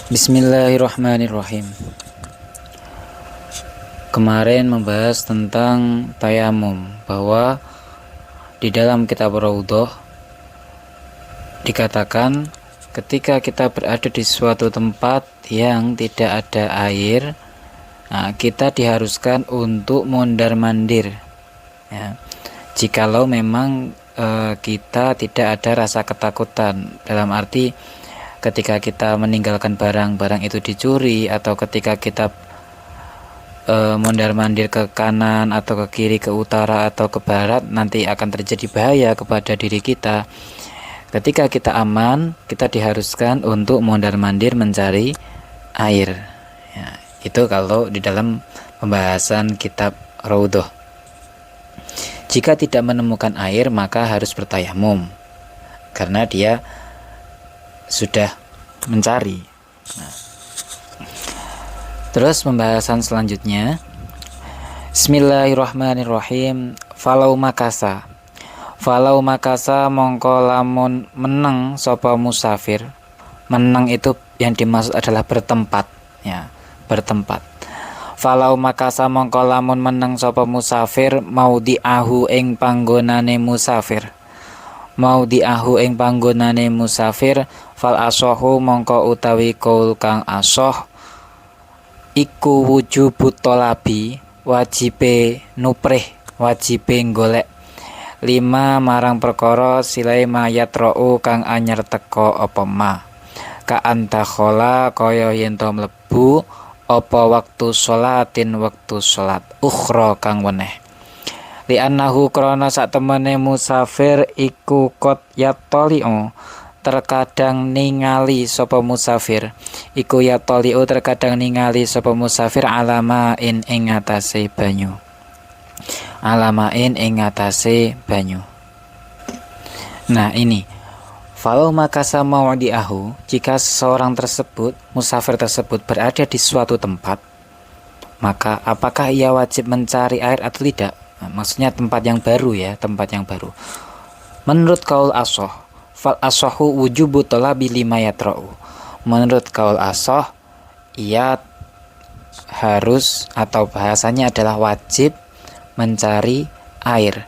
Bismillahirrahmanirrahim. Kemarin membahas tentang tayamum, bahwa di dalam kitab Raudhah dikatakan ketika kita berada di suatu tempat yang tidak ada air, kita diharuskan untuk mondar-mandir, ya. Jikalau memang kita tidak ada rasa ketakutan, dalam arti ketika kita meninggalkan barang itu dicuri, atau ketika kita mondar-mandir ke kanan atau ke kiri, ke utara atau ke barat, nanti akan terjadi bahaya kepada diri kita. Ketika kita aman, kita diharuskan untuk mondar-mandir mencari air, ya. Itu kalau di dalam pembahasan kitab Raudhah. Jika tidak menemukan air, maka harus bertayamum, karena dia sudah mencari. Terus pembahasan selanjutnya, Bismillahirrahmanirrahim. Falau makasa mongko lamun meneng sapa musafir. Meneng itu yang dimaksud adalah bertempat, ya, bertempat. Falau makasa mongko lamun meneng sapa musafir maudi'ahu ing panggonane musafir. Maudi'ahu ing panggonane musafir, fal asohu mongko utawi kaul kang asoh iku wujubut tolabi, wajibe nuprih, wajibe golek, lima marang perkara silai mayat ro'u kang anyar teko apa ma, ka antakhola kaya yen to mlebu apa waktu sholatin waktu sholat ukhra kang weneh. Li annahu krana sak temene musafir iku kot yatoli'u terkadang ningali sapa musafir, iku yatoli'u terkadang ningali sapa musafir alamain ing atase banyu, alamain ing atase banyu. Nah ini, falau makasa maudi'ahu, jika seseorang tersebut, musafir tersebut berada di suatu tempat, maka apakah ia wajib mencari air atau tidak? Nah, maksudnya tempat yang baru, ya, tempat yang baru. Menurut kaul asoh, fal asohu wujubu talabi lima yatra'u. Menurut kaul asoh, ia harus, atau bahasanya adalah wajib mencari air.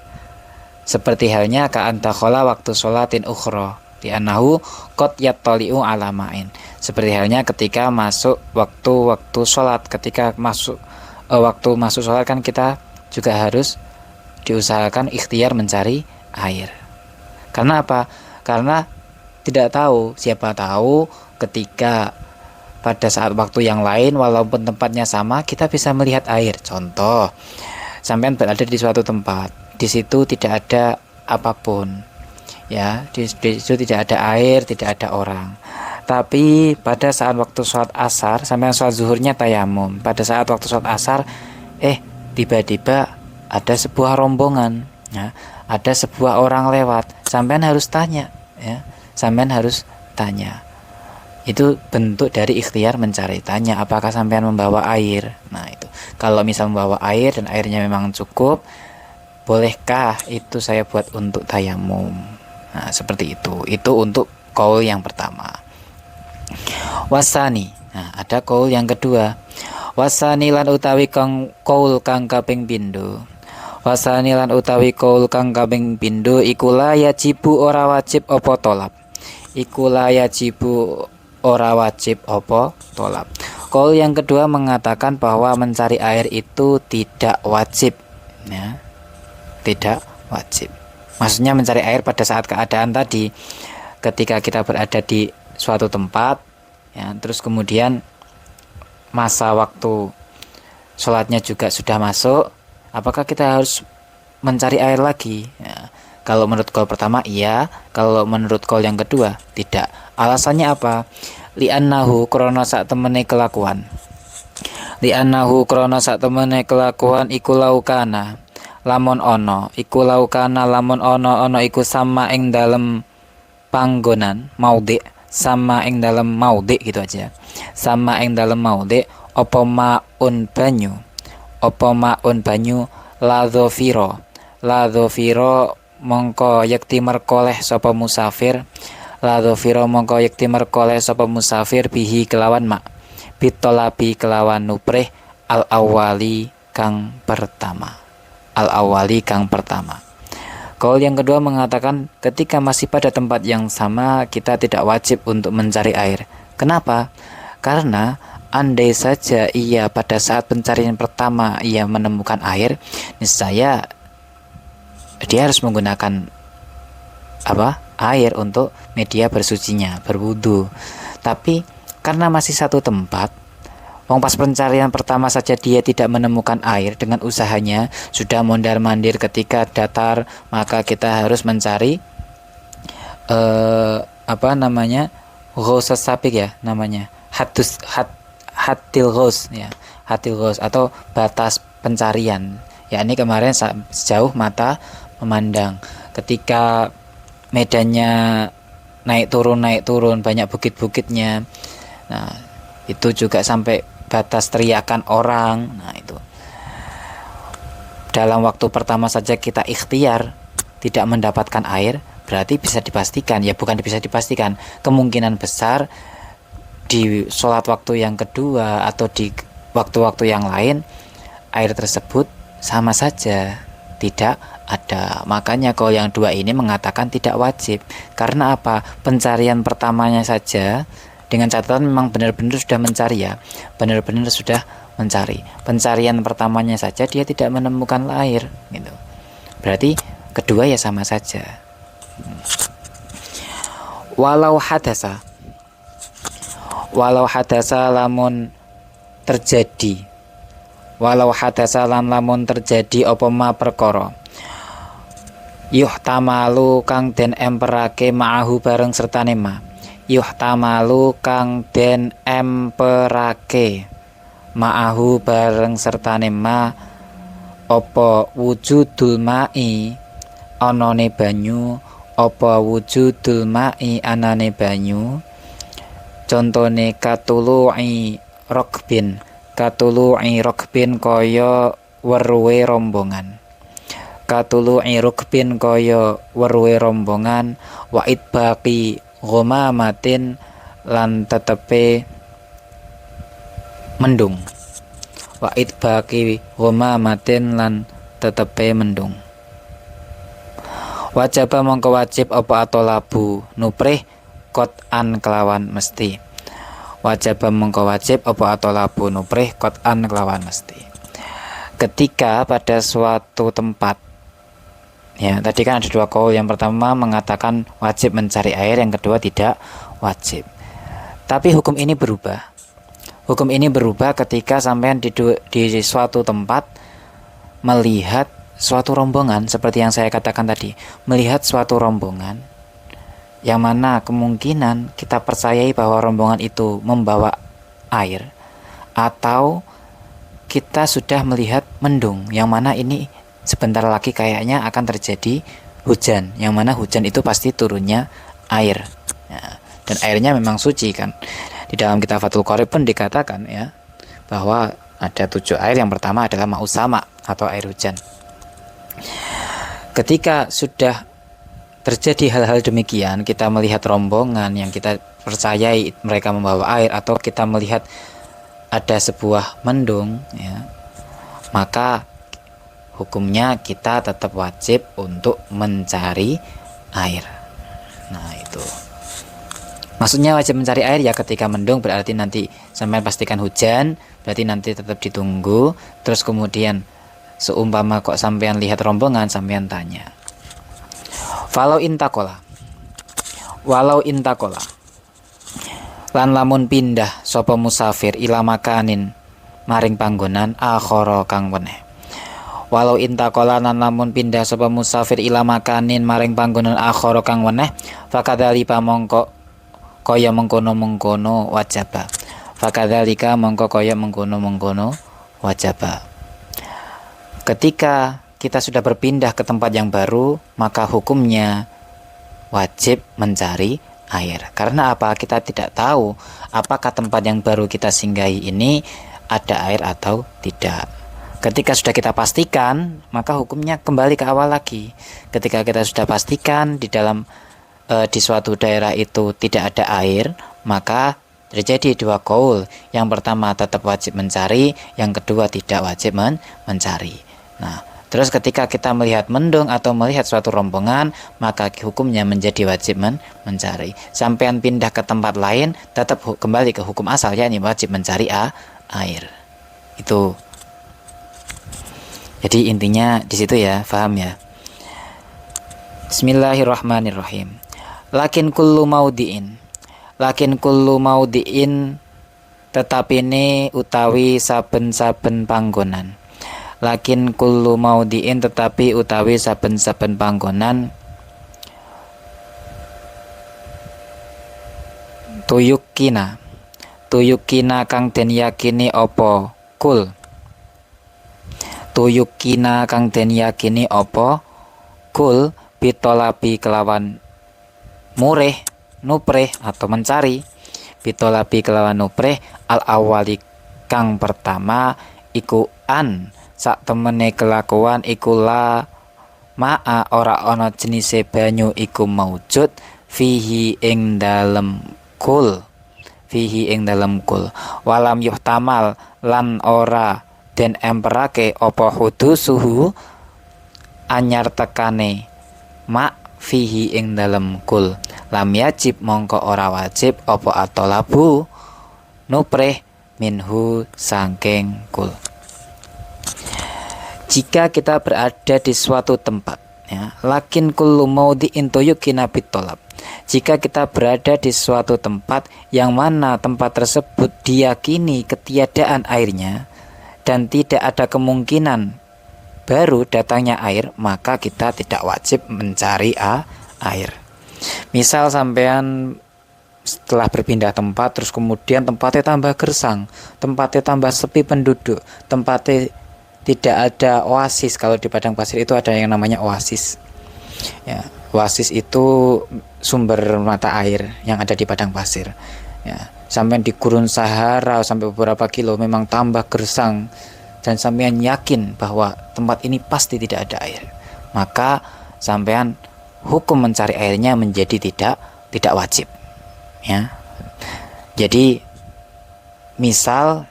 Seperti halnya ka antakhola waktu sholatin ukhra, di anahu qad yattali'u alamain. Seperti halnya ketika masuk waktu sholat, ketika masuk waktu masuk sholat kan kita juga harus diusahakan ikhtiar mencari air. Karena apa? Karena tidak tahu, siapa tahu ketika pada saat waktu yang lain walaupun tempatnya sama, kita bisa melihat air. Contoh, sampean berada di suatu tempat, di situ tidak ada apapun, ya, di situ tidak ada air, tidak ada orang. Tapi pada saat waktu sholat asar, sampean sholat zuhurnya tayamum, pada saat waktu sholat asar, tiba-tiba ada sebuah rombongan, ya, ada sebuah orang lewat, sampean harus tanya, ya, sampean harus tanya. Itu bentuk dari ikhtiar mencari, tanya apakah sampean membawa air. Nah itu, kalau misal membawa air dan airnya memang cukup, bolehkah itu saya buat untuk tayamum? Nah seperti itu untuk qaul yang pertama. Wasani, nah ada qaul yang kedua. Wasani lan utawi kang qaul kang kaping pindho. Wasani lan utawi qaul kang kaping pindho iku la yajibu ora wajib apa tolab. Iku la yajibu ora wajib apa tolab. Qaul yang kedua mengatakan bahwa mencari air itu tidak wajib, ya. Tidak wajib. Maksudnya mencari air pada saat keadaan tadi, ketika kita berada di suatu tempat, ya, terus kemudian masa waktu sholatnya juga sudah masuk, apakah kita harus mencari air lagi? Ya, kalau menurut qaul pertama iya, kalau menurut qaul yang kedua tidak. Alasannya apa? Li'annahu krana sak temene kelakuan. Li'annahu krana sak temene kelakuan iku laukana lamun ono, iku laukana lamun ono iku sama ing dalem panggonan maudhi, sama ing dalem maudhi, gitu aja. Sama ing dalem maudhi apa maun banyu, apa maun banyu la dhafira mongko yakti merkoleh sapa musafir La dhafira mongko yekti merkoleh sapa musafir bihi kelawan ma bitolabi kelawan nuprih al awali kang pertama. Al awali kang pertama. Kaul yang kedua mengatakan ketika masih pada tempat yang sama kita tidak wajib untuk mencari air. Kenapa? Karena andai saja ia pada saat pencarian pertama ia menemukan air, niscaya dia harus menggunakan air untuk media bersucinya, berwudu. Tapi karena masih satu tempat, pas pencarian pertama saja dia tidak menemukan air, dengan usahanya sudah mondar-mandir ketika datar, maka kita harus mencari ghausas sabik ya namanya, hatil ghaus ya, hatil ghaus atau batas pencarian. Ya ini kemarin sejauh mata memandang. Ketika medannya naik turun banyak bukit-bukitnya, nah itu juga sampai batas teriakan orang. Nah itu dalam waktu pertama saja kita ikhtiar tidak mendapatkan air, berarti bisa dipastikan, ya bukan bisa dipastikan, kemungkinan besar di sholat waktu yang kedua atau di waktu-waktu yang lain air tersebut sama saja tidak ada. Makanya kalau yang dua ini mengatakan tidak wajib. Karena apa? Pencarian pertamanya saja, dengan catatan memang benar-benar sudah mencari ya, benar-benar sudah mencari. Pencarian pertamanya saja dia tidak menemukan air gitu. Berarti kedua ya sama saja. Walau hadasa lamun terjadi, walau hadasa lamun terjadi apa ma perkara yuhtamalu kang den emperake ma'ahu bareng sertane ma, yuhtamalu kang den emperake ma'ahu bareng sertane ma apa wujudul ma'i anane banyu, apa wujudul ma'i anane banyu. Contone katulu'i rokbin kaya weruhe rombongan, katulu'i rokbin kaya weruhe rombongan, wa itbaqi ghumamatin lan tetepe mendung, wa itbaqi ghumamatin lan tetepe mendung. Wajaba mongko wajib apa atolabu nuprih qot'an kelawan mesti. Wajaba mongko wajib apa atolabu nuprih qot'an kelawan mesti. Ketika pada suatu tempat, ya tadi kan ada dua kaul, yang pertama mengatakan wajib mencari air, yang kedua tidak wajib. Tapi hukum ini berubah. Hukum ini berubah ketika sampean di suatu tempat melihat suatu rombongan, seperti yang saya katakan tadi, melihat suatu rombongan yang mana kemungkinan kita percayai bahwa rombongan itu membawa air, atau kita sudah melihat mendung yang mana ini sebentar lagi kayaknya akan terjadi hujan, yang mana hujan itu pasti turunnya air ya, dan airnya memang suci kan. Di dalam kitab Fathul Qorib pun dikatakan ya bahwa ada 7 air, yang pertama adalah ma'usama atau air hujan. Ketika sudah terjadi hal-hal demikian, kita melihat rombongan yang kita percayai mereka membawa air, atau kita melihat ada sebuah mendung ya, maka hukumnya kita tetap wajib untuk mencari air. Nah itu maksudnya wajib mencari air ya, ketika mendung berarti nanti sampai pastikan hujan, berarti nanti tetap ditunggu. Terus kemudian seumpama kok sampean lihat rombongan, sampean tanya. Walau intakola lan lamun pindah sapa musafir ila makanin maring panggonan akhara kang weneh. Walau intakola lan lamun pindah sapa musafir ila makanin maring panggonan akhara kang weneh, fakadzalika mongko kaya mengkono-mengkono wajaba. Fakadzalika mongko kaya mengkono-mengkono wajaba. Ketika kita sudah berpindah ke tempat yang baru, maka hukumnya wajib mencari air. Karena apa? Kita tidak tahu apakah tempat yang baru kita singgahi ini ada air atau tidak. Ketika sudah kita pastikan, maka hukumnya kembali ke awal lagi. Ketika kita sudah pastikan di dalam di suatu daerah itu tidak ada air, maka terjadi dua qaul. Yang pertama tetap wajib mencari, yang kedua tidak wajib mencari. Nah, terus ketika kita melihat mendung atau melihat suatu rombongan, maka hukumnya menjadi wajib mencari. Sampean pindah ke tempat lain, tetap kembali ke hukum asal, yakni wajib mencari air. Itu. Jadi intinya di situ ya, paham ya? Bismillahirrahmanirrahim. Lakin kullu maudiin tetapi ini utawi saben-saben panggonan. Lakin kullu maudiin tetapi utawi saben-saben panggonan tuyukina kang den yakini apa kul. Tuyukina kang den yakini apa kul bitolabi kelawan mureh nupreh atau mencari, bitolabi kelawan nupreh al awali kang pertama iku an sak temene kelakuan iku la ma'a ora ana jenise banyu iku maujud fihi ing dalem kul, walam yuhtamal lan ora den emperake apa hudusuhu anyar tekane ma fihi ing dalem kul, lam yajib mongko ora wajib apa atolabu nupreh minhu sangking kul. Jika kita berada di suatu tempat ya, lakin kullu maudhi'in tuyukina bitolab. Jika kita berada di suatu tempat yang mana tempat tersebut diyakini ketiadaan airnya dan tidak ada kemungkinan baru datangnya air, maka kita tidak wajib mencari air. Misal sampean setelah berpindah tempat, terus kemudian tempatnya tambah gersang, tempatnya tambah sepi penduduk, tempatnya tidak ada oasis. Kalau di padang pasir itu ada yang namanya oasis. Ya, oasis itu sumber mata air yang ada di padang pasir. Ya, sampai di gurun Sahara sampai beberapa kilo memang tambah gersang dan sampean yakin bahwa tempat ini pasti tidak ada air, maka sampean hukum mencari airnya menjadi tidak wajib ya. Jadi misal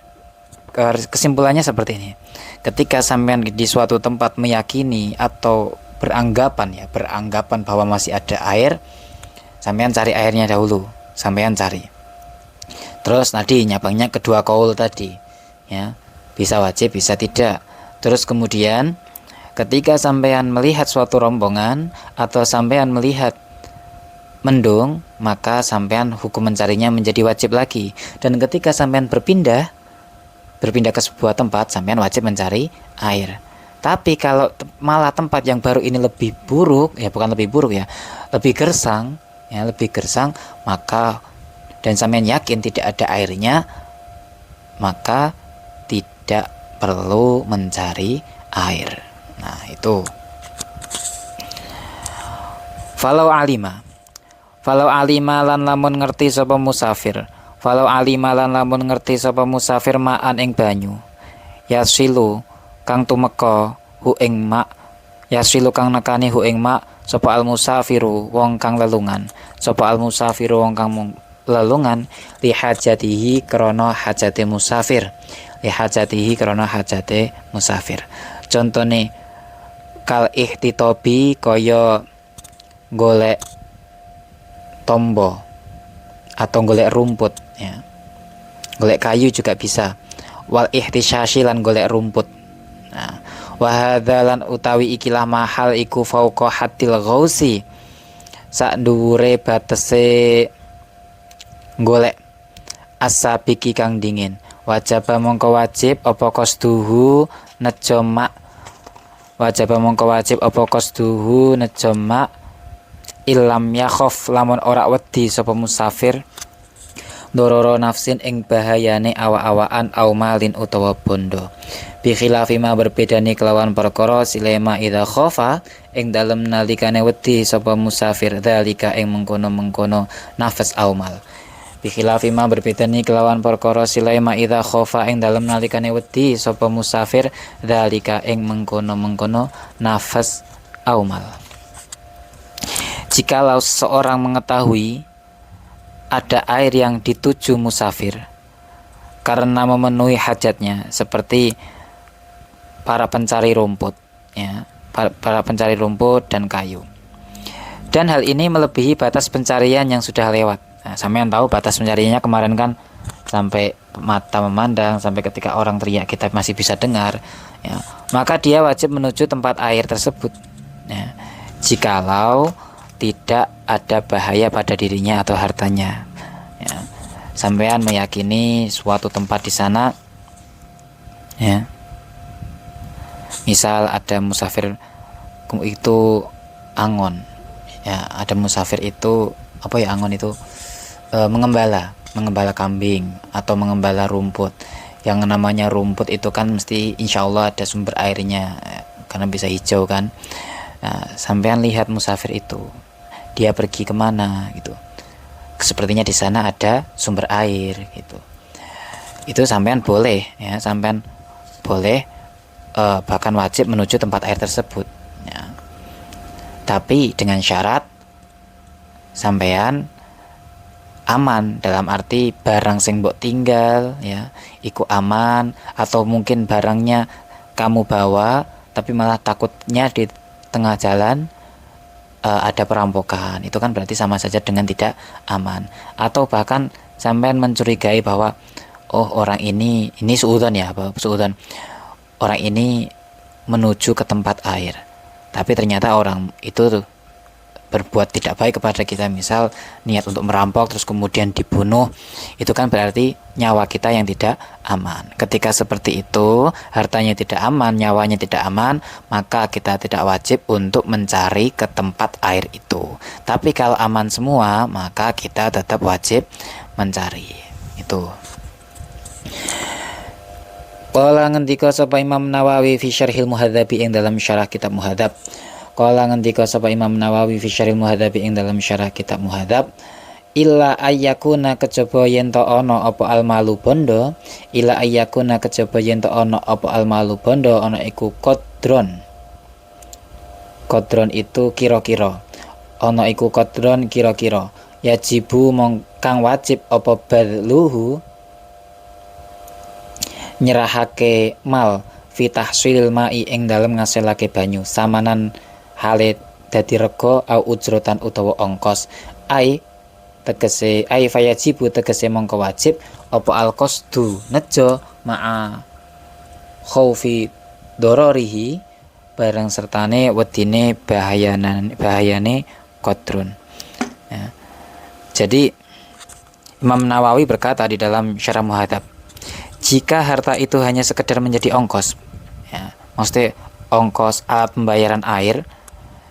kesimpulannya seperti ini, ketika sampean di suatu tempat meyakini atau beranggapan bahwa masih ada air, sampean cari airnya dahulu, sampean cari. Terus tadi nyabangnya kedua qaul tadi ya, bisa wajib, bisa tidak. Terus kemudian ketika sampean melihat suatu rombongan atau sampean melihat mendung, maka sampean hukum mencarinya menjadi wajib lagi. Dan ketika sampean berpindah ke sebuah tempat, sampean wajib mencari air. Tapi kalau malah tempat yang baru ini lebih buruk, ya bukan lebih buruk ya, lebih gersang, maka dan sampean yakin tidak ada airnya, maka tidak perlu mencari air. Nah, itu. Falau alima lan lamun ngerti sapa musafir. Falau alima lan lamun ngerti sapa musafir ma'an ing banyu. Yasilu kang tumeka hu ing ma. Yasilu kang nekani hu ing ma sapa al musafiru wong kang lelungan. Sapa al musafiru wong kang lelungan li hajatihi krana hajate musafir. Lihajatihi karena hajate musafir. Contone kal ihtitobi kaya golek tombo atau golek rumput ya. Golek kayu juga bisa. Wal ihtisyashi lan golek rumput. Nah, wa hadzalan utawi ikilah mahal iku fauqa hatil ghausi. Sak dhuwure batese golek asabiki kang dingin. Wajaba mongko wajib apa qasduhu najama. Wajaba mongko wajib apa qasduhu najama ilam yakhaf lamun ora wedi sapa musafir dororo nafsin ing bahayane awa-awaan au malin utawa bondo. Bi khilafi ma berbedane kelawan perkara silema idza khofa ing dalem nalikane wedi sapa musafir dalika ing mengkono-mengkono nafas au mal. Bikhilafi ma berbeda nih kelawan perkara silaima idza khofa ing dalem nalikane wedi sapa musafir dalika ing mengkono-mengkono nafas aumal. jikalau seseorang mengetahui ada air yang dituju musafir karena memenuhi hajatnya, seperti para pencari rumput, ya, para pencari rumput dan kayu. Dan hal ini melebihi batas pencarian yang sudah lewat. Nah, sampean tahu batas pencariannya kemarin kan sampai mata memandang, sampai ketika orang teriak kita masih bisa dengar, ya, maka dia wajib menuju tempat air tersebut, ya, jikalau tidak ada bahaya pada dirinya atau hartanya, ya. Sampean meyakini suatu tempat di sana, ya, misal ada musafir itu angon, ya, ada musafir itu apa ya, angon itu mengembala kambing atau mengembala rumput. Yang namanya rumput itu kan mesti insya Allah ada sumber airnya, karena bisa hijau kan. Nah, sampean lihat musafir itu, dia pergi kemana gitu, sepertinya di sana ada sumber air gitu, itu sampean boleh, ya, sampean boleh bahkan wajib menuju tempat air tersebut, ya. Tapi dengan syarat sampean aman, dalam arti barang sing mbok tinggal, ya, iku aman, atau mungkin barangnya kamu bawa tapi malah takutnya di tengah jalan ada perampokan, itu kan berarti sama saja dengan tidak aman. Atau bahkan sampean mencurigai bahwa oh orang ini suudzon, ya, suudzon, orang ini menuju ke tempat air, tapi ternyata orang itu tuh berbuat tidak baik kepada kita, misal niat untuk merampok terus kemudian dibunuh, itu kan berarti nyawa kita yang tidak aman. Ketika seperti itu, hartanya tidak aman, nyawanya tidak aman, maka kita tidak wajib untuk mencari ke tempat air itu. Tapi kalau aman semua, maka kita tetap wajib mencari. Itu. Qala ngendika sapa Imam Nawawi fi Syarhil Muhadzabi ing dalam syarah kitab Muhadzab. Qala ngendika sapa Imam Nawawi fi Syarhil Muhadzabi ing dalam syarah kitab Muhadzab, illa ayyakuna kejaba yen to ana apa almalu bondo, illa ayyakuna kejaba yen to ana apa almalu bondo, ana iku qadron. Qadron itu kira-kira. Ana iku qadron kira-kira. Yajibu kang wajib apa badluhu, nyerahake mal fi tahsilil ma'i ing dalem ngasilake banyu, samanan hale dadi rega au ujrotan utawa ongkos. Ai tegese ai fayajibu tegese mongko wajib apa alqasdu nejo ma'a khaufi dororihi bareng sertane wedine bahayane qadrun, ya. Jadi Imam Nawawi berkata di dalam Syarah Muhadzab, jika harta itu hanya sekedar menjadi ongkos, ya, maksudnya ongkos alat pembayaran air,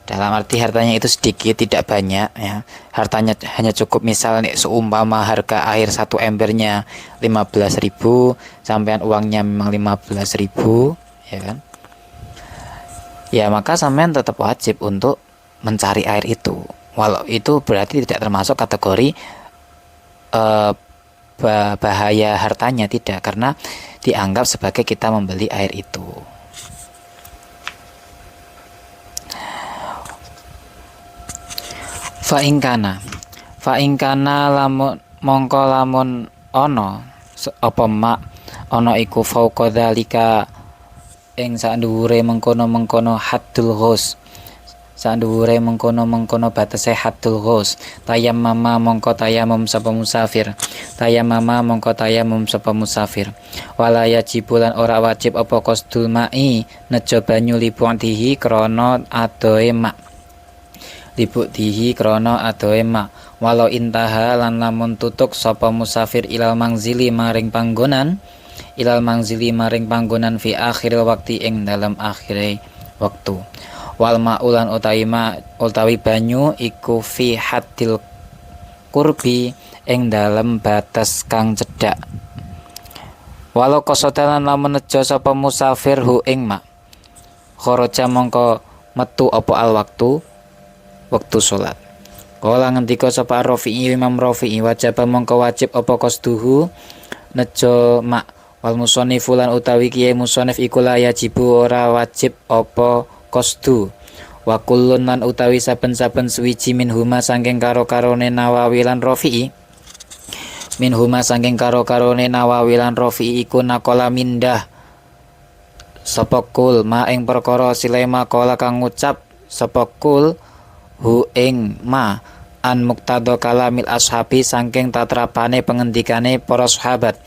dalam arti hartanya itu sedikit, tidak banyak, ya, hartanya hanya cukup, misal nih seumpama harga air 1 embernya 15.000, sampean uangnya memang 15.000, ya kan, ya maka sampean tetap wajib untuk mencari air itu, walau itu berarti tidak termasuk kategori bahaya hartanya, tidak, karena dianggap sebagai kita membeli air itu. Fa'ingkana lamun mongko lamun ono apa mak ono iku fauqa dzalika ing sandhuwure mengkono haddul ghus, sandhuwure mengkono batese haddul ghus, tayammama mongko tayamum sapa musafir, wala yajibulan ora wajib apa qasdul ma'i nejo banyu libu'dihi krana adohe mak, walau intaha lan lamun tutuk sapa musafir ilal mangzili maring panggonan fi akhiril waktu ing dalam akhire waktu, wal ma'ulan utawi banyu iku fi haddil kurbi ing dalam batas kang cedhak, walau kosodalan lamun nejo sapa musafir hu ing mak, kharaja mongko metu apa al waktu salat. Kala ngendika sapa Rafi'i, Imam Rafi'i, wajib mongko wajib apa qasduhu nejo mak, wal musannif lan utawi kiye musannif iku la yajibu ora wajib apa qasdu, Wa kullun lan utawi saben-saben suwiji minhuma saking karo-karone Nawawi lan Rafi'i, minhuma saking karo-karone Nawawi lan Rafi'i iku nakola mindah sapa kul ma ing perkara silema kala kang ngucap sapa kul hu ing ma an muqtada kalamil ashabi saking tatrapane pengendikane para sahabat,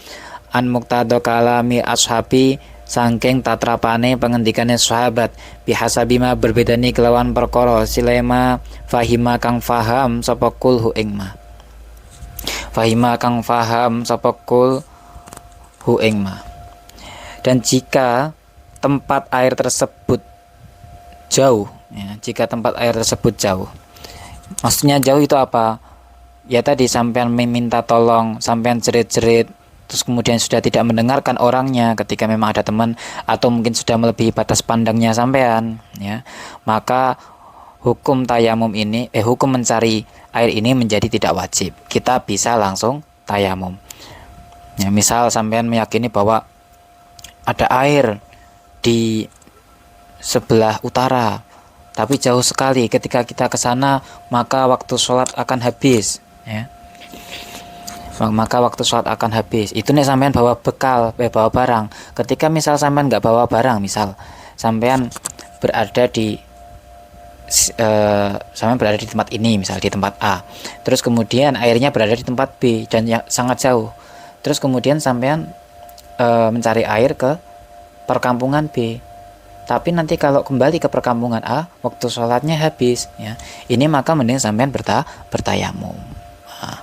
an muqtada kalami ashabi saking tatrapane pengendikane sahabat, bihasabima berbedani kelawan perkara silema fahima kang faham sapa kul hu ing ma, fahima kang faham sapa kul hu ing ma. Dan jika tempat air tersebut jauh, ya, jika tempat air tersebut jauh, maksudnya jauh itu apa? Ya tadi sampean meminta tolong, sampean jerit-jerit, terus kemudian sudah tidak mendengarkan orangnya ketika memang ada teman, atau mungkin sudah melebihi batas pandangnya sampean, ya, maka hukum tayamum ini, hukum mencari air ini menjadi tidak wajib. Kita bisa langsung tayamum. Ya, misal sampean meyakini bahwa ada air di sebelah utara, tapi jauh sekali. Ketika kita ke sana, maka waktu sholat akan habis, ya. Maka waktu sholat akan habis. Itu nih sampean bawa bekal, bawa barang. Ketika misal sampean nggak bawa barang, misal sampean berada di tempat ini, misal di tempat A, terus kemudian airnya berada di tempat B dan sangat jauh. Terus kemudian sampean mencari air ke perkampungan B. Tapi nanti kalau kembali ke perkampungan A, waktu sholatnya habis, ya. Ini maka mending sampean bertayamum. Nah,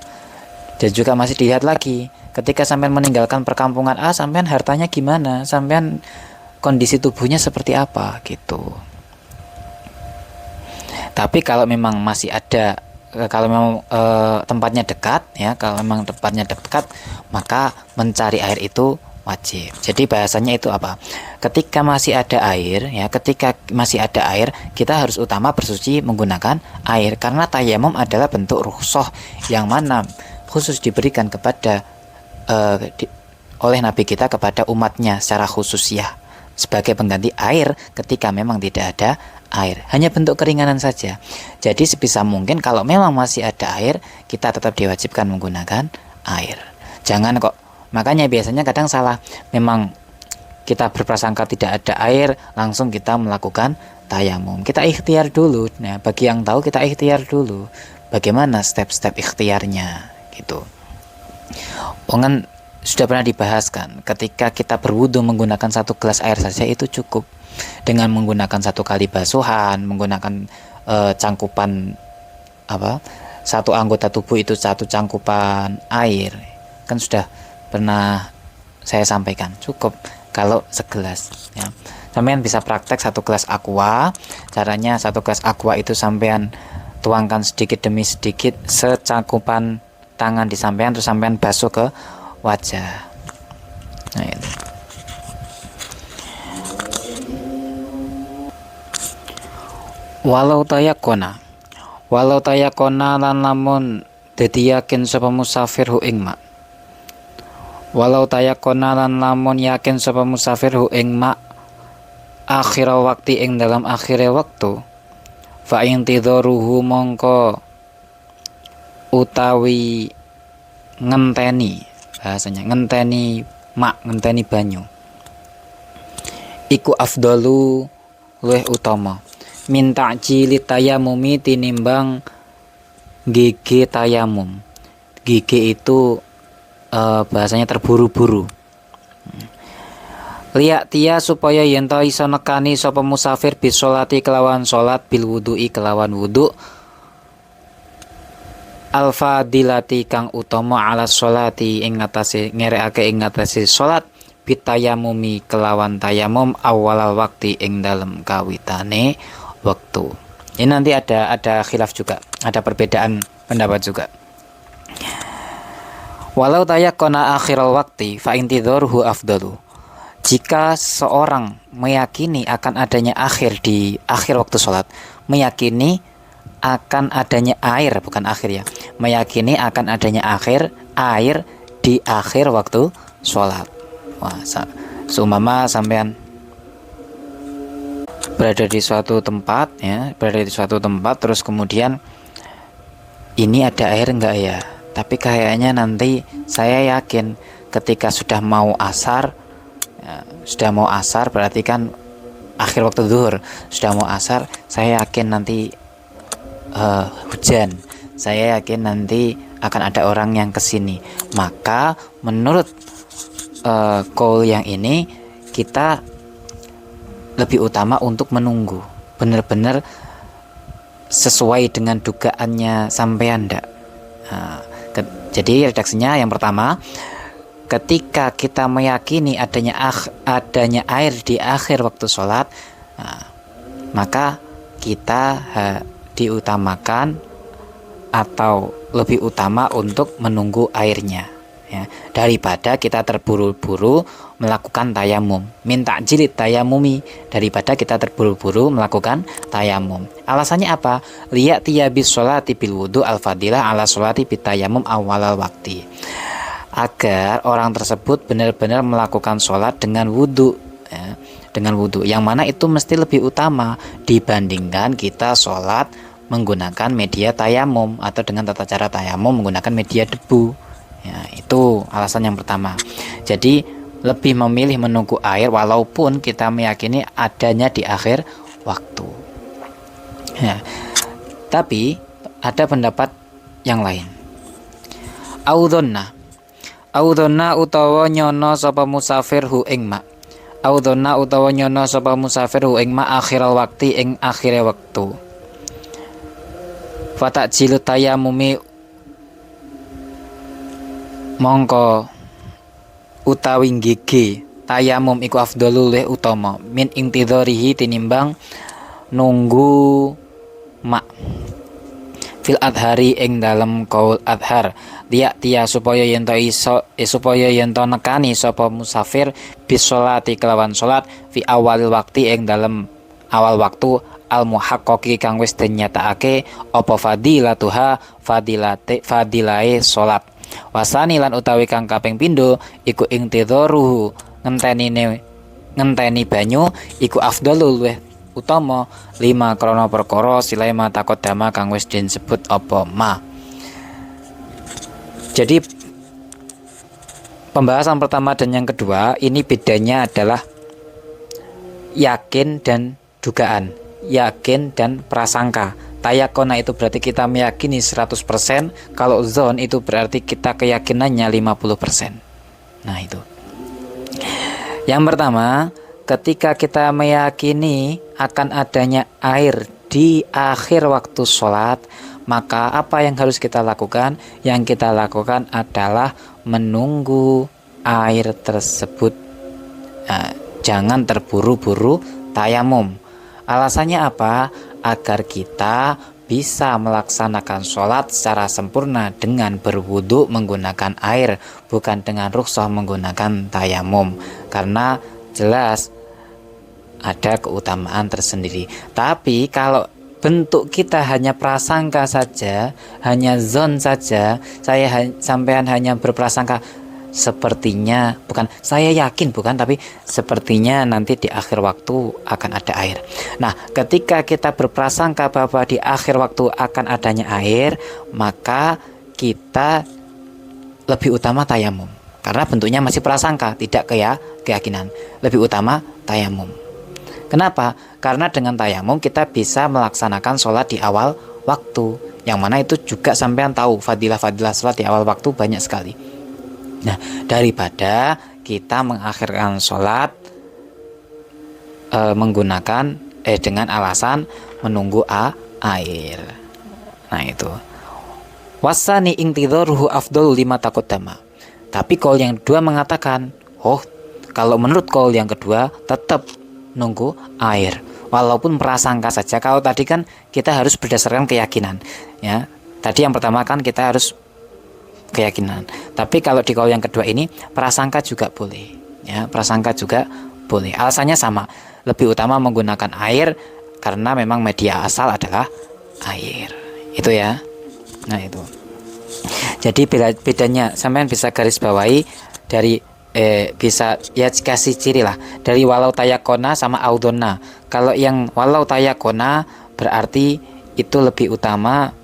dan juga masih dilihat lagi, ketika sampean meninggalkan perkampungan A, sampean hartanya gimana? Sampean kondisi tubuhnya seperti apa gitu. Tapi kalau memang masih ada, kalau memang tempatnya dekat, ya, kalau memang tempatnya dekat, maka mencari air itu wajib. Jadi bahasanya itu apa? Ketika masih ada air, ya, ketika masih ada air, kita harus utama bersuci menggunakan air, karena tayamum adalah bentuk rukhsah yang mana khusus diberikan kepada oleh Nabi kita kepada umatnya secara khusus, ya, sebagai pengganti air ketika memang tidak ada air. Hanya bentuk keringanan saja. Jadi sebisa mungkin kalau memang masih ada air, kita tetap diwajibkan menggunakan air. Jangan kok, makanya biasanya kadang salah, memang kita berprasangka tidak ada air, langsung kita melakukan tayamum. Kita ikhtiar dulu. Nah, bagi yang tahu, kita ikhtiar dulu bagaimana step-step ikhtiarnya gitu. Kan sudah pernah dibahaskan, ketika kita berwudu menggunakan 1 gelas air saja itu cukup. Dengan menggunakan 1 kali basuhan, menggunakan cangkupan satu anggota tubuh itu 1 cangkupan air, kan sudah pernah saya sampaikan, cukup kalau segelas, ya. Sampean bisa praktek 1 gelas aqua. Caranya 1 gelas aqua itu sampean tuangkan sedikit demi sedikit secangkupan tangan di sampean, terus sampean basuh ke wajah. Nah, itu. Walau tayakona lan lamun dadi yakin sapa musafir hu ing ma. Walau tayakona lan lamun yakin sapa musafir hu ing ma akhir waktu ing dalam akhir waktu, fa intidharuhu mongko utawi ngenteni, bahasanya ngenteni mak, ngenteni banyu, iku afdalu luwih utama minta cilit tayamumi tinimbang gigi tayamum. Gigi itu bahasanya terburu-buru. Liak tia supaya yen ta iso nekani sapa musafir bisolati kelawan salat bil wudu'i kelawan wudu al fadilati kang utama ala sholati ing ngatasi ngerekake ing ngatasi salat bitayamumi kelawan tayamum awal waktu ing dalem kawitane waktu. Ini nanti ada khilaf juga, ada perbedaan pendapat juga. Walau tayakkona akhiral waktu fa intidharuhu afdalu. Jika seorang meyakini akan adanya akhir di akhir waktu sholat, meyakini akan adanya air, bukan akhir ya, meyakini akan adanya air di akhir waktu sholat. Wah, seumpama sampean berada di suatu tempat, ya, berada di suatu tempat, terus kemudian ini ada air enggak ya? Tapi kayaknya nanti saya yakin ketika sudah mau asar, ya, sudah mau asar berarti kan akhir waktu zuhur, sudah mau asar, saya yakin nanti hujan. Saya yakin nanti akan ada orang yang kesini. Maka menurut call yang ini kita lebih utama untuk menunggu, benar-benar sesuai dengan dugaannya sampean ndak. Jadi redaksinya yang pertama, ketika kita meyakini adanya air di akhir waktu sholat, maka kita diutamakan atau lebih utama untuk menunggu airnya, ya, daripada kita terburu-buru melakukan tayamum. Minta jilid tayamumi, daripada kita terburu-buru melakukan tayamum. Alasannya apa? Liya'tiya bis sholati bil wudu al fadilah ala sholati bit tayamum awalal waktu. Agar orang tersebut benar-benar melakukan sholat dengan wudu, ya, dengan wudu, yang mana itu mesti lebih utama dibandingkan kita sholat menggunakan media tayamum atau dengan tata cara tayamum menggunakan media debu. Ya, itu alasan yang pertama. Jadi lebih memilih menunggu air walaupun kita meyakini adanya di akhir waktu. Ya. Tapi ada pendapat yang lain. Audonna utawa nyono sapa musafir hu ing ma. Audonna utawa nyono sapa musafir hu ing ma akhiral wakti ing akhire wektu. Fatak jilu tayamumi mongko utawi gigi tayamum iku afdhalul luwih utama min intidharihi tinimbang nunggu mak fil adhari ing dalem qaul adhar dia supaya yen to nekani sapa musafir bis sholati kelawan salat fi awalil wakti ing dalem awal waktu al muhaqqaqi kang wis dinyatakake apa fadilatuha fadilae salat. Wasani lan utawi kang kaping pindho iku intidharuhu ngenteni banyu iku afdhalul luwih utama lima krana perkara silai mata kodama kang wis disebut apa ma. Jadi pembahasan pertama dan yang kedua ini bedanya adalah yakin dan dugaan, yakin dan prasangka. Tayakona itu berarti kita meyakini 100%, kalau zon itu berarti kita keyakinannya 50%. Nah itu. Yang pertama, ketika kita meyakini akan adanya air di akhir waktu sholat, maka apa yang harus kita lakukan? Yang kita lakukan adalah menunggu air tersebut. Jangan terburu-buru tayamum. Alasannya apa? Agar kita bisa melaksanakan sholat secara sempurna dengan berwudu menggunakan air, bukan dengan rukhsah menggunakan tayamum, karena jelas ada keutamaan tersendiri. Tapi kalau bentuk kita hanya prasangka saja, hanya zon saja, sampean hanya berprasangka sepertinya, bukan saya yakin bukan, tapi sepertinya nanti di akhir waktu akan ada air. Nah, ketika kita berprasangka bahwa di akhir waktu akan adanya air, maka kita lebih utama tayamum, karena bentuknya masih prasangka, tidak keyakinan. Lebih utama tayamum. Kenapa? Karena dengan tayamum kita bisa melaksanakan sholat di awal waktu, yang mana itu juga sampean tahu fadilah-fadilah sholat di awal waktu banyak sekali. Nah, daripada kita mengakhirkan sholat menggunakan dengan alasan menunggu air. Nah itu. Wasani intidharuhu afdhalu lima taqaddama. Tapi qaul yang kedua mengatakan, kalau menurut qaul yang kedua tetap nunggu air, walaupun prasangka saja. Kalau tadi kan kita harus berdasarkan keyakinan, ya. Tadi yang pertama kan kita harus keyakinan. Tapi kalau di qaul yang kedua ini prasangka juga boleh, ya, prasangka juga boleh. Alasannya sama, lebih utama menggunakan air karena memang media asal adalah air. Itu ya. Nah itu. Jadi bedanya sampean bisa garis bawahi dari bisa ya kasih ciri lah dari walau tayakona sama audona. Kalau yang walau tayakona berarti itu lebih utama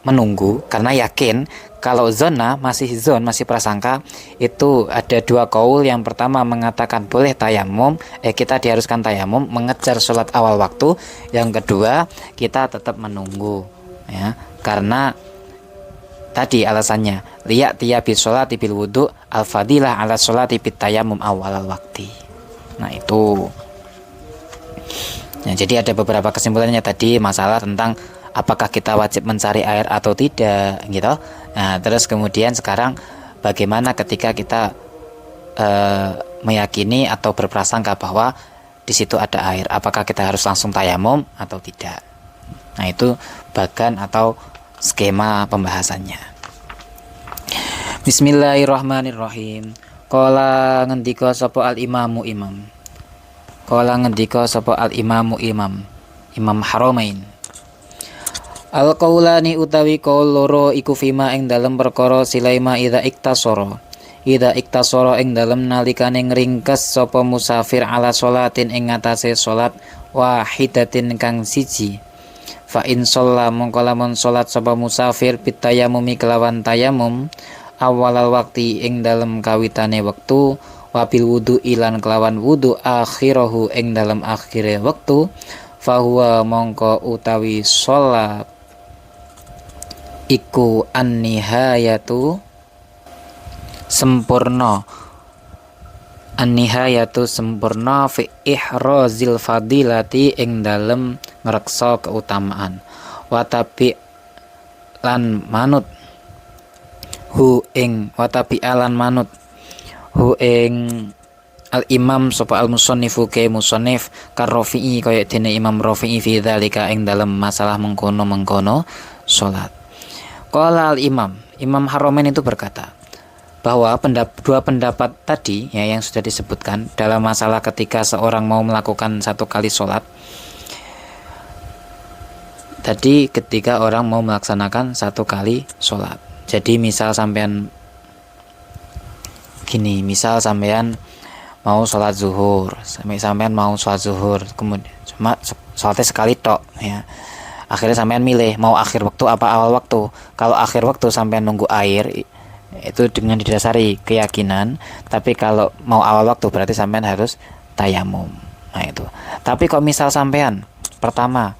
menunggu karena yakin. Kalau zona masih masih prasangka, itu ada dua kaul. Yang pertama mengatakan boleh tayamum, kita diharuskan tayamum mengejar sholat awal waktu. Yang kedua kita tetap menunggu ya, karena tadi alasannya liya tiyabi sholati bil wudu al fadilah ala sholati bit tayamum awal al waktu. Nah itu. Nah, jadi ada beberapa kesimpulannya tadi, masalah tentang apakah kita wajib mencari air atau tidak gitu. Nah, terus kemudian sekarang bagaimana ketika kita meyakini atau berprasangka bahwa di situ ada air, apakah kita harus langsung tayamum atau tidak. Nah, itu bagan atau skema pembahasannya. Bismillahirrahmanirrahim. Qala ngendika sapa al imamu imam. Qala ngendika sapa al imamu imam. Imam Haramain. Al qaulani utawi qaul loro iku fima ing dalem perkara silaima idza iktasara ing dalem nalikane ngringkes sapa musafir ala sholatin ing ngatasé salat wahidatin kang siji. Fa in shalla mongko lamun salat sapa musafir bitayamumi kelawan tayamum awalal wakti ing dalem kawitane wektu wabil wudu ilan kelawan wudu akhirahu ing dalem akhire wektu fahuwa mongko utawi sholat iku an-nihayatu sempurna fi ihrazil fadilati ing dalem ngreksa keutamaan watabi lan manut hu ing al imam sapa al musannifu ke musannif karrafi'i kaya dene Imam Rafi'i fi dzalika ing dalem masalah mengkono salat. Qala al imam Haramain itu berkata bahwa dua pendapat tadi ya yang sudah disebutkan dalam masalah ketika seorang mau melakukan satu kali sholat. Tadi ketika orang mau melaksanakan satu kali sholat. Jadi misal sampean mau sholat zuhur, kemudian cuma sholatnya sekali tok ya. Akhirnya sampean milih mau akhir waktu apa awal waktu. Kalau akhir waktu sampean nunggu air itu dengan didasari keyakinan, tapi kalau mau awal waktu berarti sampean harus tayamum. Nah itu. Tapi kalau misal sampean pertama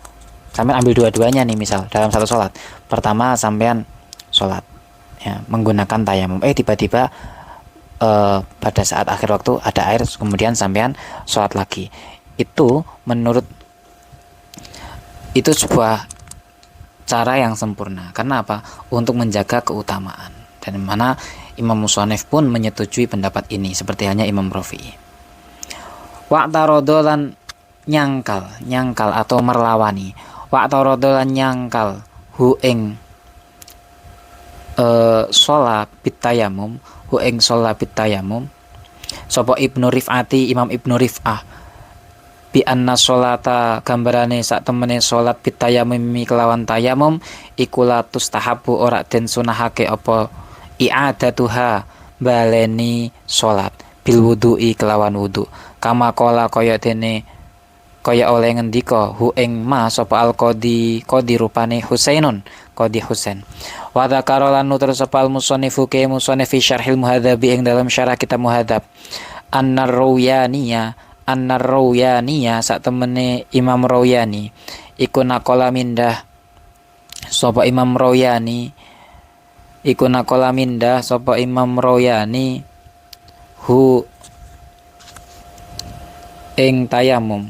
sampean ambil dua-duanya nih, misal dalam satu sholat. Pertama sampean sholat ya menggunakan tayamum. Tiba-tiba pada saat akhir waktu ada air, kemudian sampean sholat lagi. Itu sebuah cara yang sempurna. Karena apa? Untuk menjaga keutamaan. Dan mana Imam Musannif pun menyetujui pendapat ini, seperti halnya Imam Rafi'i. Wa'tarodolan nyangkal atau merlawani. Wa'tarodolan nyangkal hu ing sholat bitayamum, sapa Ibnu Rif'ati, Imam Ibnu Rif'ah, bi anna sholata gambarane sak temene salat bitayamum kelawan tayamum iku la tustahabu ora den sunahake apa i'adatuha baleni salat bil wudu'i kelawan wudu kama qala kaya oleh ngendika hu ing ma sapa al qadi rupane Qadi Husain wa dzakara lan nutur sapa al musannifu ke musannif fi syarhil muhadzabi ing dalam syarah kitab muhadzab An-Rawyaniyah sak temene Imam Rawyani iku nakola mindah sapa Imam Rawyani hu ing tayamum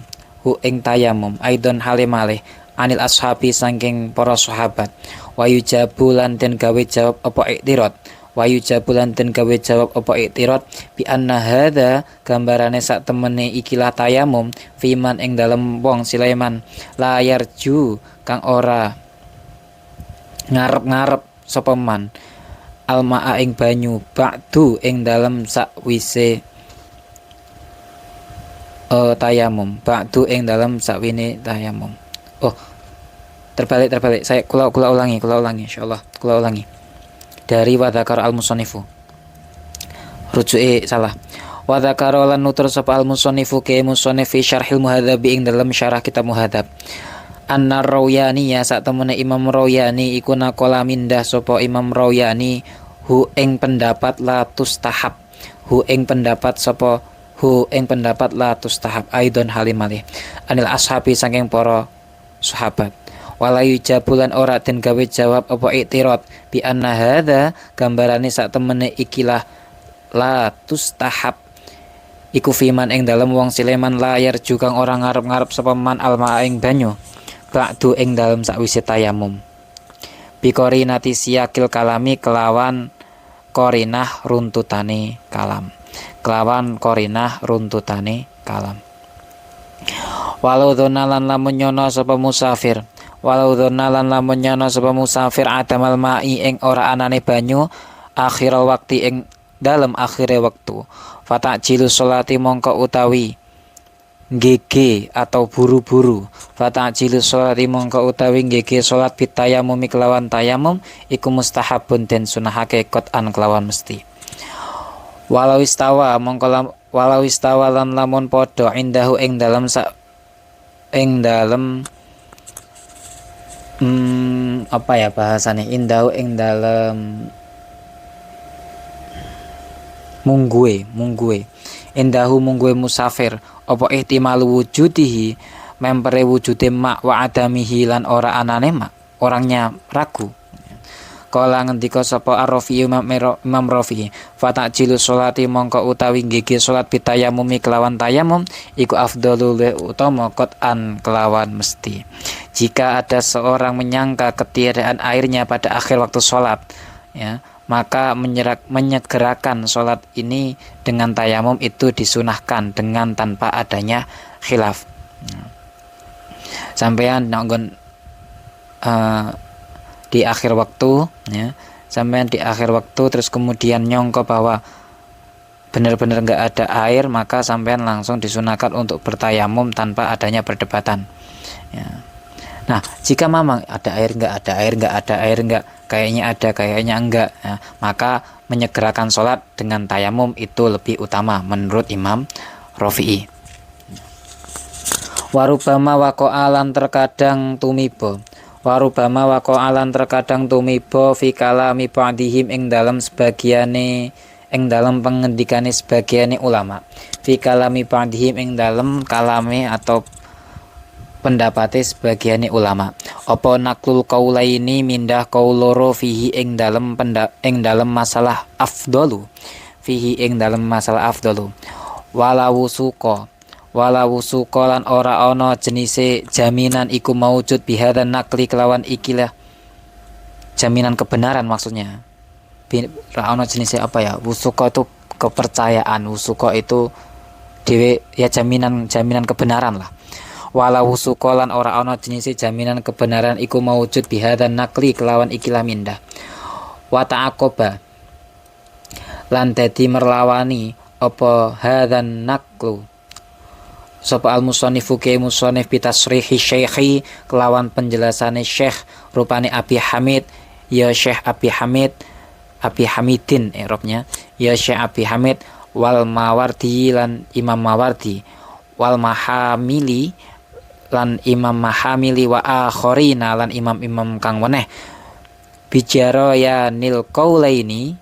aidon halimale anil ashabi saking para sahabat wa yujabu lan den gawe jawab apa iktirat bi anna hadza gambarane sak temene ikilah tayamum fiman ing dalem wong Sulaiman layar ju kang ora ngarep sapa man almaa ing banyu ba'du ing dalem sakwise tayamum terbalik saya kula ulangi insyaallah dari wa dzakar al musannifu rujuke salah. Wa dzakara lan nutur sapa al musannifu ke musannif fi syarhil muhadzab ing dalam syarah kitab muhadzab. Anna Rawyani ya sak temene Imam Rawyani iku naqala mindah sapa Imam Rawyani hu ing pendapat la tustahab. Hu ing pendapat la tustahab aidon halimali. Anil ashabi saking para sahabat. Walayu jabulan ora den gawe jawab apa iktirad bi anna hadza gambarane sak temene ikilah la tustahab iku fiman ing dalem wong sileman layar jukang orang ngarep-ngarep sapa man alma ing banyu ba'du ing dalem sakwise tayamum bikori nati siyakil kalami kelawan korinah runtutane kalam walau donalan lamun nyono sapa musafir adamal ma'i ing ora anane banyu akhiral waktu ing dalem akhire wektu fatajilu sholati mongko utawi GG atau buru-buru salat bitayamum kelawan tayamum iku mustahabun den sunahake qat'an kelawan mesti walau istawa lan lamun padha indahu ing dalem apa ya bahasane indahu ing dalem mungguwe indahu mungguwe musafir apa ihtimal wujudihi mempere wujude mak wa adamihi lan ora anane mak orangnya ragu kala ngendika sapa Ar-Rafi Imam Rafi fatajilu sholati mongko utawi nggih salat bitayamumi kelawan tayamum iku afdhalul utama qat'an kelawan mesti jika ada seorang menyangka ketiadaan airnya pada akhir waktu sholat ya maka menyegerakan sholat ini dengan tayamum itu disunahkan dengan tanpa adanya khilaf. Sampean nonggon di akhir waktu, ya, sampean di akhir waktu terus kemudian nyongko bahwa benar-benar nggak ada air, maka sampean langsung disunahkan untuk bertayamum tanpa adanya perdebatan. Ya. Nah, jika memang ada air enggak, kayaknya ada, kayaknya enggak, ya, maka menyegerakan sholat dengan tayamum itu lebih utama menurut Imam Rafi'i. Warubama waqa'alan terkadang tumibo fi kalami ba'dihim ing dalam pengendikane sebagiane ulama. Fi kalami ba'dihim ing dalam kalame atau pendapate sebagiane ulama apa naklul qaulaini mindah qauloro fihi ing dalem masalah afdalu walawu suqa lan ora ana jenise jaminan iku maujud bihadan nakli kelawan ikilah jaminan kebenaran maksudnya ora ana jenise apa ya wusuqa itu kepercayaan wusuqa itu dhewe ya jaminan kebenaran lah walau sukolan ora ana jenise jaminan kebenaran iku maujud bihadan nakli kelawan ikilah mindah wa ta'aqoba lan dadi merlawani apa hadan naklu sapa al musannifu ke musannif bitasrihi syekhi kelawan penjelasane syekh rupane Abi Hamid ya Syekh Abi Hamidin i'rabnya ya Syekh Abi Hamid wal Mawardi lan Imam Mawardi wal Mahamili lan Imam Mahamili wa akhorina lan imam-imam kang weneh bicara ya nil qaulaini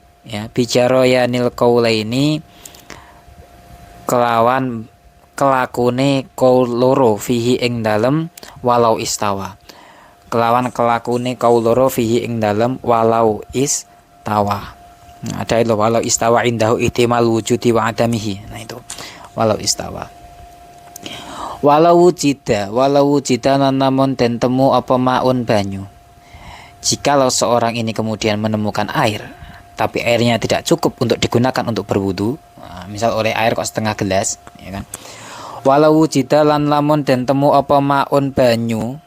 kelawan kelakune qaul loro fihi ing dalem walau istawa ada itu walau istawa indahu ihtimal wujudi wa adamihi nah itu walau istawa walau wujida namun den temu apa maun banyu. Jikalau seorang ini kemudian menemukan air, tapi airnya tidak cukup untuk digunakan untuk berwudu, misal oleh air kok setengah gelas, ya kan? Walau wujida lan lamun den temu apa maun banyu,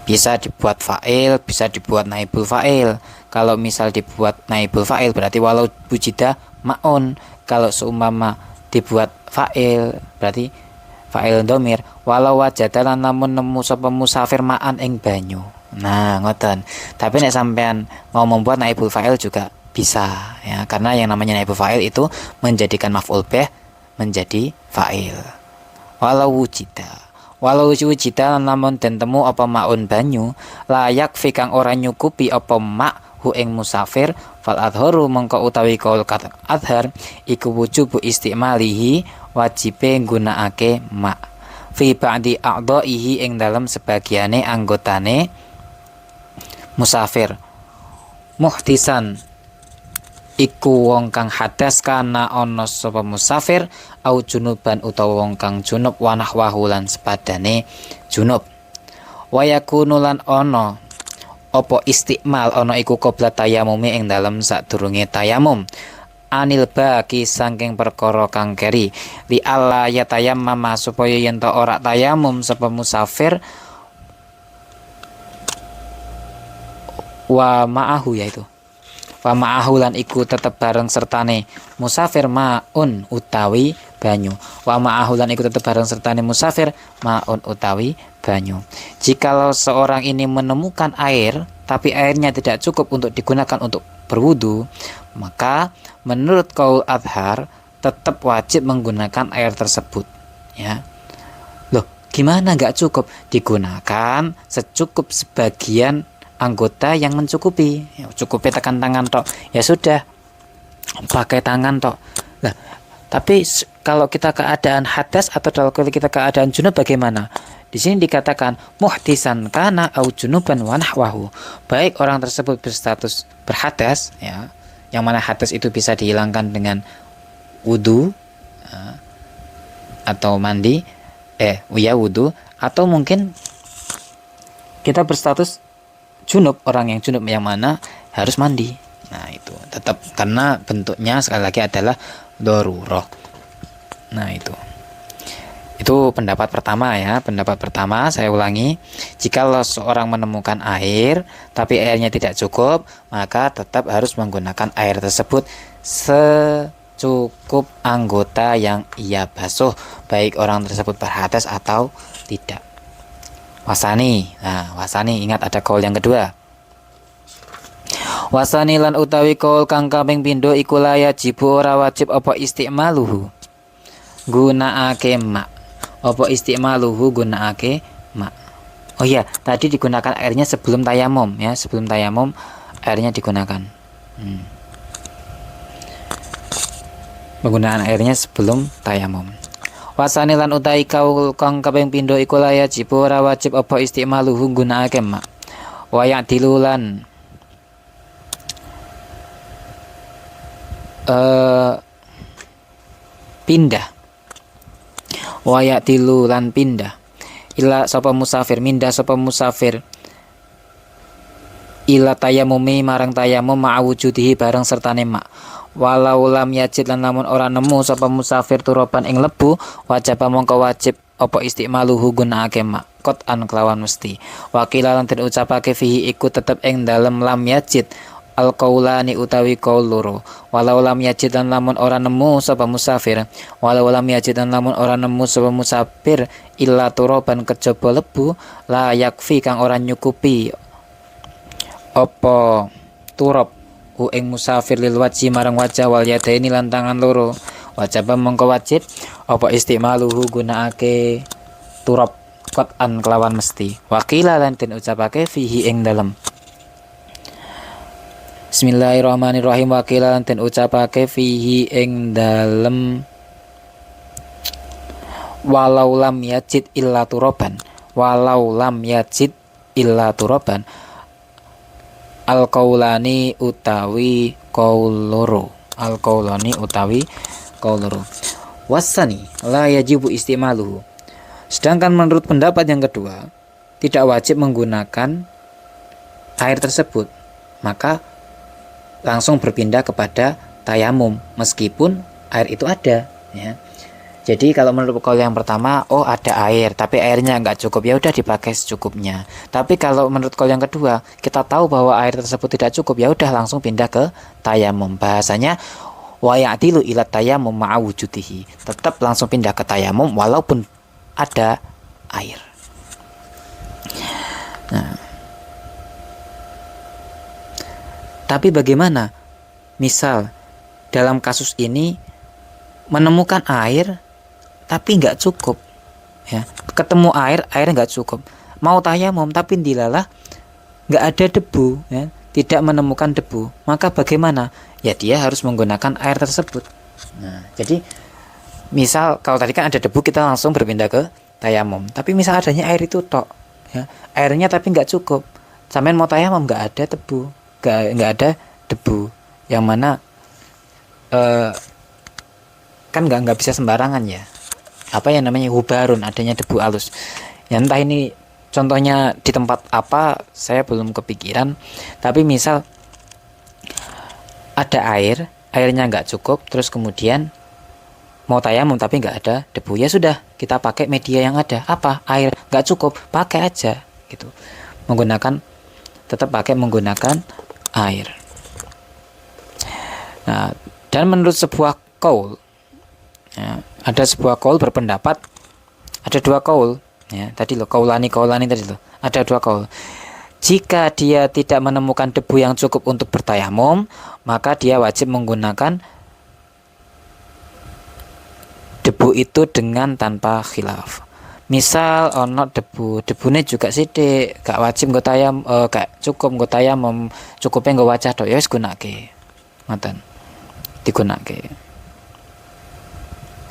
bisa dibuat fa'il, bisa dibuat naibul fa'il. Kalau misal dibuat naibul fa'il berarti walau wujida maun. Kalau seumpama dibuat fa'il berarti fa'il domir walau wajadalan namun nemu sapa musafir ma'an ing banyu. Nah ngoten. Tapi nek sampean mau membuat naibul fa'il juga bisa ya, karena yang namanya naibul fa'il itu menjadikan maf'ul bih menjadi fa'il. Walau wujida namun den temu apa maun banyu layak fi kang ora nyukupi apa mak hu ing musafir fal adharu mengko utawi kaul adhar iku wujubu istimalihi wajibe nggunakake mak fi ba'di a'dha'ihi ing dalam sebagiane anggotane musafir. Muhtisan iku wong kang hadas kana ana sapa musafir au junuban utawa wong kang junub wanah wahulan sepadane junub. Wayakunu lan ana apa istiqmal ana iku qabla tayamumi ing dalem sadurunge tayamum anil baki saking perkara kang keri li alla yatayammama supaya yen ta ora tayamum sapa musafir wa ma'ahu yaitu wa ma'ahu lan iku tetep bareng sertane musafir maun utawi banyu. Wa ma'ahu lan iku tetep bareng sertane musafir maun utawi banyu. Jikalau seorang ini menemukan air tapi airnya tidak cukup untuk digunakan untuk berwudu, maka menurut qaul adhar tetap wajib menggunakan air tersebut ya. Loh, gimana nggak cukup? Digunakan secukup sebagian anggota yang mencukupi. Ya, cukupi tekan tangan tok. Ya sudah, pakai tangan tok. Nah, tapi kalau kita keadaan hadas atau kalau kita keadaan junub bagaimana? Di sini dikatakan muhtisan kana au junuban wa nahwahu. Baik orang tersebut berstatus berhadas ya, yang mana hadas itu bisa dihilangkan dengan wudu atau mandi wudu, atau mungkin kita berstatus junub, orang yang junub yang mana harus mandi. Nah itu tetap karena bentuknya sekali lagi adalah darurah. Nah itu pendapat pertama ya. Pendapat pertama saya ulangi, jika seorang menemukan air tapi airnya tidak cukup, maka tetap harus menggunakan air tersebut secukup anggota yang ia basuh, baik orang tersebut berhadas atau tidak. Wasani. Nah, wasani ingat ada kaul yang kedua. Wasani lan utawi kaul kang kaping pindho iku la yajibu ora wajib apa istimaluhu. Gunakake mak. Apa istimaluhu gunakake mak. Oh iya, tadi digunakan airnya sebelum tayamum ya, sebelum tayamum airnya digunakan. Penggunaan airnya sebelum tayamum. Wasani lan utai kaul kang kaping pindho iku la yajibu ora wajib apa istimaluhu gunakake mak. Wayak dilulan pindah. Wayak dilulan pindah. Ila sapa musafir mindah sapa musafir ila tayamumi marang tayamum ma'awujudihi bareng sertane mak. Walau lam yajid lan lamun ora nemu sapa musafir turoban ing lebu wajib mongko wajib apa istimaluhu gunakake mak kot an kelawan mesti. Wakila lan den ucapake fihi iku tetep ing dalem lam yajid al qaulani utawi qaul loro. Walau lam yajid lan lamun ora nemu sapa musafir walau lam yajid lan lamun ora nemu sapa musafir illa turoban kejaba lebu la yakfi kang ora nyukupi apa turab ing musafir lil wajhi marang wajah wal yadaini lan tangan loro. Wajib mongko wajib apa istimaluhu gunakake turab qat'an kelawan mesti. Wakila lan den ucapake fihi ing dalem. Bismillahirrahmanirrahim. Wakila lan den ucapake fihi ing dalem walau lam yajid illa turaban. Walau lam yajid illa turaban al qaulani utawi qaul loro. Al qaulani utawi qaul loro. Wasani la yajibu istimaluhu. Sedangkan menurut pendapat yang kedua tidak wajib menggunakan air tersebut, maka langsung berpindah kepada tayamum meskipun air itu ada ya. Jadi kalau menurut kaul yang pertama, oh ada air, tapi airnya nggak cukup, ya udah dipakai secukupnya. Tapi kalau menurut kaul yang kedua, kita tahu bahwa air tersebut tidak cukup, ya udah langsung pindah ke tayamum. Bahasanya wa ya'dilu ila tayamum ma'awujudihi. Tetap langsung pindah ke tayamum walaupun ada air. Nah, tapi bagaimana misal dalam kasus ini menemukan air tapi nggak cukup, ya, ketemu air nggak cukup, mau tayamum tapi dilalah nggak ada debu, ya, tidak menemukan debu, maka bagaimana? Ya dia harus menggunakan air tersebut. Nah, jadi misal kalau tadi kan ada debu, kita langsung berpindah ke tayamum, tapi misal adanya air itu tok, ya, airnya tapi nggak cukup, sampean mau tayamum nggak ada debu, nggak ada debu, yang mana kan nggak bisa sembarangan ya, apa yang namanya hubarun, adanya debu halus, ya entah ini contohnya di tempat apa saya belum kepikiran, tapi misal ada airnya nggak cukup, terus kemudian mau tayamum tapi nggak ada debu, ya sudah kita pakai media yang ada, apa, air, nggak cukup pakai aja gitu, tetap pakai menggunakan air. Nah, dan menurut sebuah qaul, ya, ada sebuah qaul berpendapat, ada dua qaul, ya, tadi lo qaulani tadi lo, ada dua qaul. Jika dia tidak menemukan debu yang cukup untuk bertayamum, maka dia wajib menggunakan debu itu dengan tanpa khilaf. Misal ono debune juga sidik, gak wajib nggo tayam, gak cukup nggo tayamum, cukupnya nggo wajah tok, ya wis gunake. Ngoten. Digunake.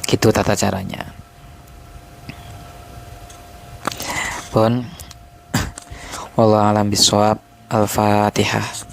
Gitu tata caranya. Wallahu a'lam bishawab. Al-Fatihah.